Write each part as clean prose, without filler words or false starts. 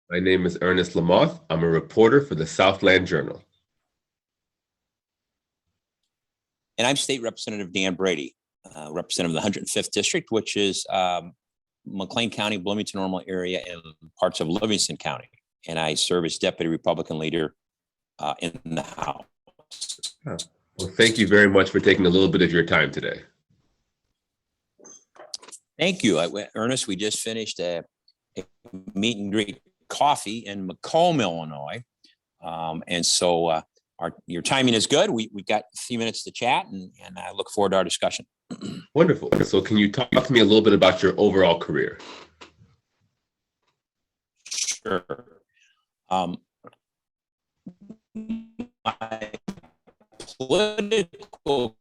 My name is Ernest Lamoth. I'm a reporter for the Southland Journal. And I'm State Representative Dan Brady, representative of the 105th District, which is McLean County, Bloomington-Normal area, and parts of Livingston County. And I serve as Deputy Republican Leader in the House. Well, thank you very much for taking a little bit of your time today. Thank you, Ernest. We just finished a meet and greet coffee in Macomb, Illinois. And so your timing is good. We've got a few minutes to chat, and I look forward to our discussion. Wonderful. So can you talk to me a little bit about your overall career? Sure. My political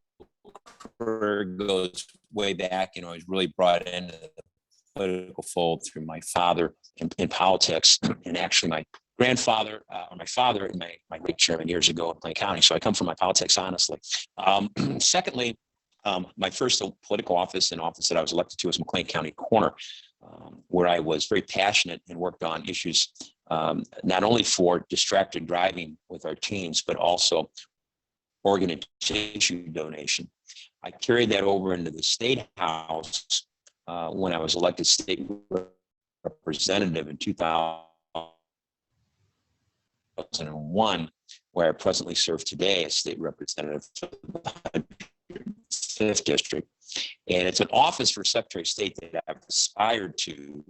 career goes way back. I was really brought into the political fold through my father in politics, and actually my grandfather or my father and my great chairman years ago in McLean County. So I come from my politics, honestly. Secondly, my first political office and office that I was elected to was McLean County Coroner, where I was very passionate and worked on issues not only for distracted driving with our teens, but also organ and tissue donation. I carried that over into the State House when I was elected state representative in 2001, where I presently serve today as state representative for the 5th District. And it's an office for Secretary of State that I've aspired to,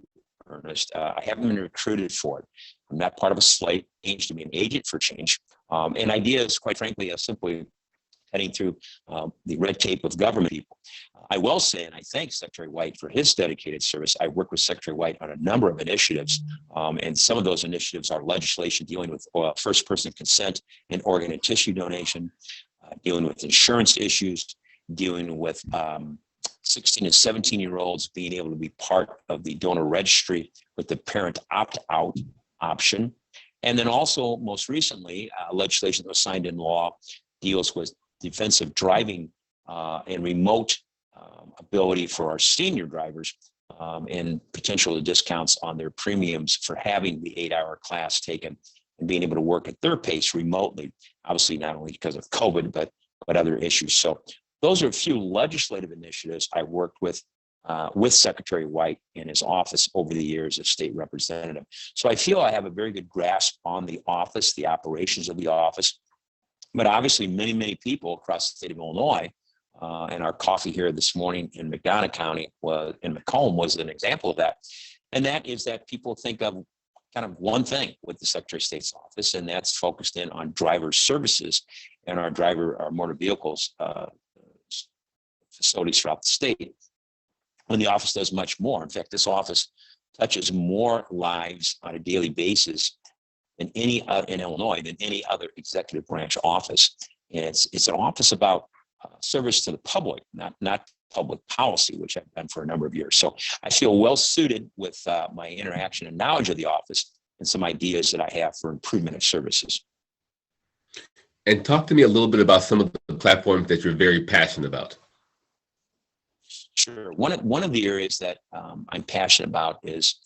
Ernest. I haven't been recruited for it. I'm not part of a slate, aims to be an agent for change. And ideas, quite frankly, are simply heading through the red tape of government people. I will say, and I thank Secretary White for his dedicated service. I work with Secretary White on a number of initiatives, and some of those initiatives are legislation dealing with first-person consent and organ and tissue donation, dealing with insurance issues, dealing with 16 and 17-year-olds being able to be part of the donor registry with the parent opt-out option. And then also, most recently, legislation that was signed in law deals with defensive driving and remote ability for our senior drivers and potential discounts on their premiums for having the 8-hour class taken and being able to work at their pace remotely, obviously not only because of COVID, but other issues. So those are a few legislative initiatives I worked with Secretary White in his office over the years as state representative. So I feel I have a very good grasp on the office, the operations of the office. But obviously, many, many people across the state of Illinois, and our coffee here this morning in McDonough County in Macomb was an example of that. And that is that people think of kind of one thing with the Secretary of State's office, and that's focused in on driver services and our motor vehicles facilities throughout the state. And the office does much more. In fact, this office touches more lives on a daily basis in Illinois than any other executive branch office. And it's an office about service to the public, not public policy, which I've done for a number of years. So I feel well suited with my interaction and knowledge of the office and some ideas that I have for improvement of services. And talk to me a little bit about some of the platforms that you're very passionate about. Sure. One of the areas that I'm passionate about is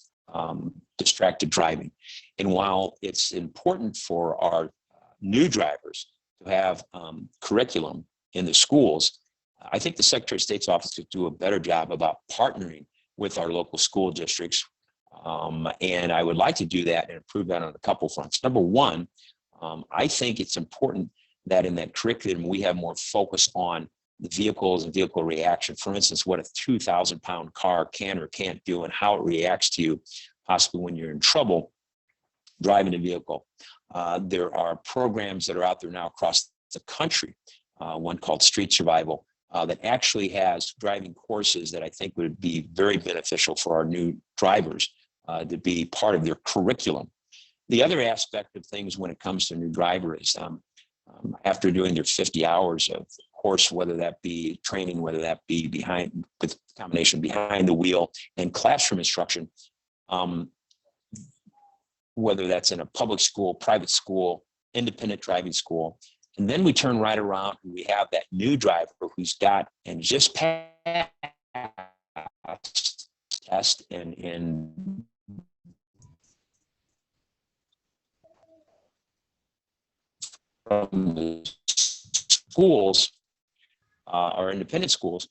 distracted driving. And while it's important for our new drivers to have curriculum in the schools, I think the Secretary of State's office could do a better job about partnering with our local school districts. And I would like to do that and improve that on a couple fronts. Number one, I think it's important that in that curriculum, we have more focus on the vehicles and vehicle reaction. For instance, what a 2,000-pound car can or can't do and how it reacts to you, possibly when you're in trouble driving a vehicle. There are programs that are out there now across the country, one called Street Survival, that actually has driving courses that I think would be very beneficial for our new drivers to be part of their curriculum. The other aspect of things when it comes to a new driver is after doing their 50 hours of course, whether that be training, whether that be with combination behind the wheel and classroom instruction, whether that's in a public school, private school, independent driving school. And then we turn right around and we have that new driver who's got and just passed test and the schools, our independent schools,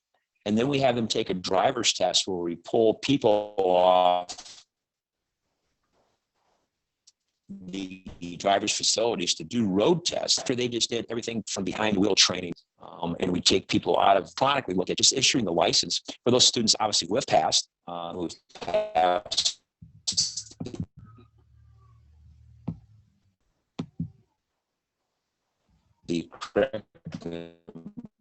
and then we have them take a driver's test where we pull people off the driver's facilities to do road tests after they just did everything from behind the wheel training. And we take people out of chronically look at just issuing the license for those students, obviously, who have passed, the curriculum.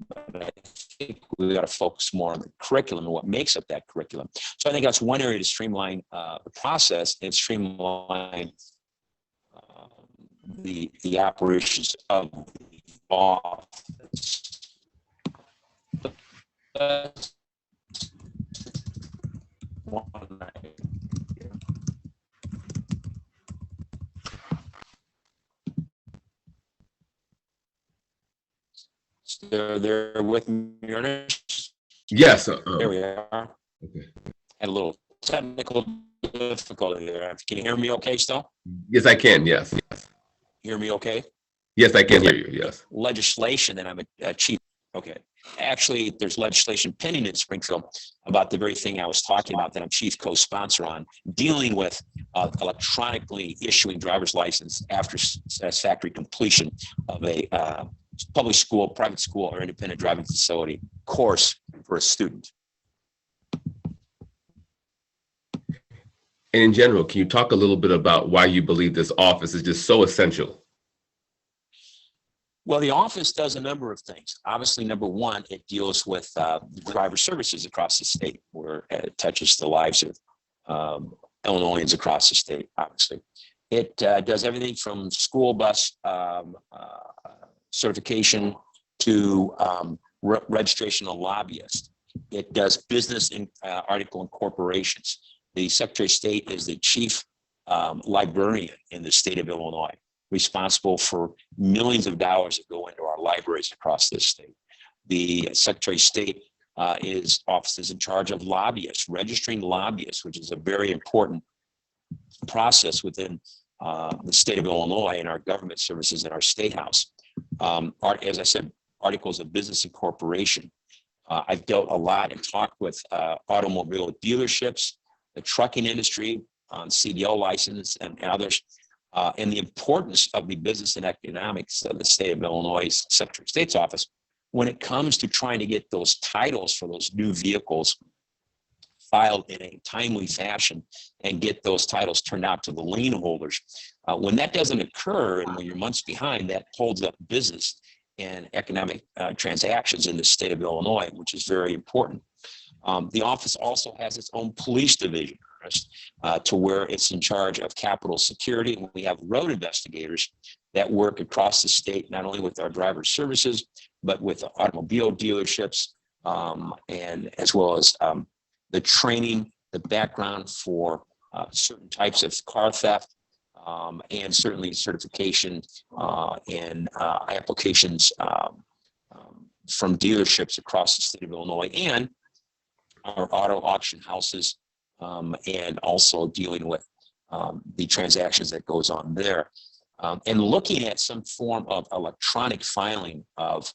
But I think we got to focus more on the curriculum and what makes up that curriculum. So I think that's one area to streamline the process and streamline the operations of the office. They're there with me, Ernest? Yes. There we are. Okay. Had a little technical difficulty there. Can you hear me okay still? Yes, I can. Yes. Hear me okay? Yes, I can hear you. Yes. Legislation, and I'm a chief. Okay. Actually, there's legislation pending in Springfield about the very thing I was talking about that I'm chief co-sponsor on, dealing with electronically issuing driver's license after satisfactory completion of a public school, private school, or independent driving facility course for a student. And in general, can you talk a little bit about why you believe this office is just so essential? Well, the office does a number of things. Obviously, number one, it deals with driver services across the state, where it touches the lives of Illinoisans across the state, obviously. It does everything from school bus certification to registration of lobbyists. It does business and article and corporations. The Secretary of State is the chief librarian in the state of Illinois, responsible for millions of dollars that go into our libraries across this state. The Secretary of State office is in charge of lobbyists, registering lobbyists, which is a very important process within the state of Illinois and our government services in our state house. As I said, articles of business and corporation. I've dealt a lot and talked with automobile dealerships, the trucking industry on CDL license and others. And the importance of the business and economics of the state of Illinois Secretary of State's office when it comes to trying to get those titles for those new vehicles filed in a timely fashion and get those titles turned out to the lien holders. When that doesn't occur and when you're months behind, that holds up business and economic transactions in the state of Illinois, which is very important. The office also has its own police division, to where it's in charge of capital security. And we have road investigators that work across the state, not only with our driver services, but with automobile dealerships, and as well as the training, the background for certain types of car theft, and certainly certification and applications from dealerships across the state of Illinois, and our auto auction houses, and also dealing with the transactions that goes on there, and looking at some form of electronic filing of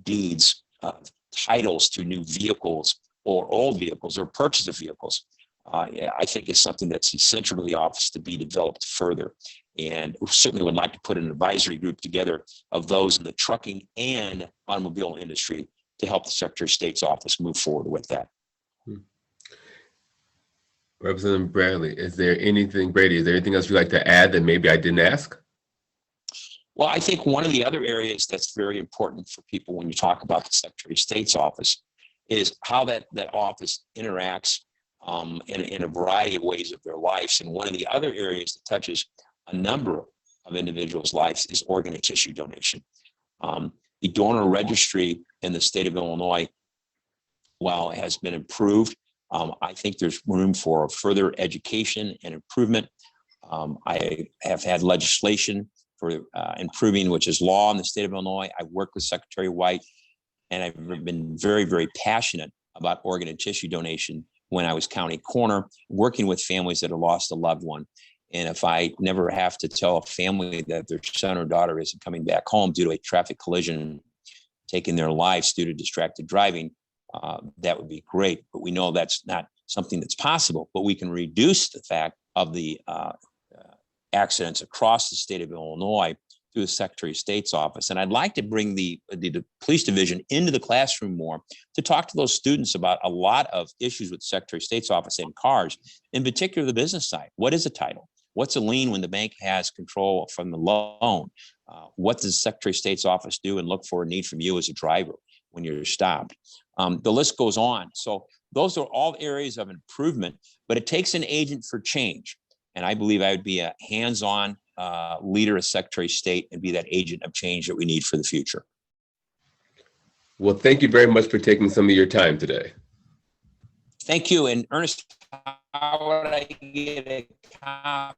deeds, titles to new vehicles or old vehicles or purchase of vehicles. I think is something that's essential to the office to be developed further. And we certainly would like to put an advisory group together of those in the trucking and automobile industry to help the Secretary of State's office move forward with that. Representative Brady, is there anything else you'd like to add that maybe I didn't ask? Well, I think one of the other areas that's very important for people when you talk about the Secretary of State's office is how that office interacts in a variety of ways of their lives. And one of the other areas that touches a number of individuals' lives is organ and tissue donation. The donor registry in the state of Illinois, while it has been improved, I think there's room for further education and improvement. I have had legislation for improving, which is law in the state of Illinois. I've worked with Secretary White, and I've been very, very passionate about organ and tissue donation when I was county coroner, working with families that have lost a loved one. And if I never have to tell a family that their son or daughter isn't coming back home due to a traffic collision, taking their lives due to distracted driving, that would be great. But we know that's not something that's possible, but we can reduce the fact of the accidents across the state of Illinois through the Secretary of State's office. And I'd like to bring the police division into the classroom more to talk to those students about a lot of issues with the Secretary of State's office and cars, in particular the business side. What is a title? What's a lien when the bank has control from the loan? What does the Secretary of State's office do and look for a need from you as a driver when you're stopped? The list goes on. So those are all areas of improvement, but it takes an agent for change. And I believe I would be a hands-on leader as Secretary of State and be that agent of change that we need for the future. Well, thank you very much for taking some of your time today. Thank you. And Ernest, how would I get a copy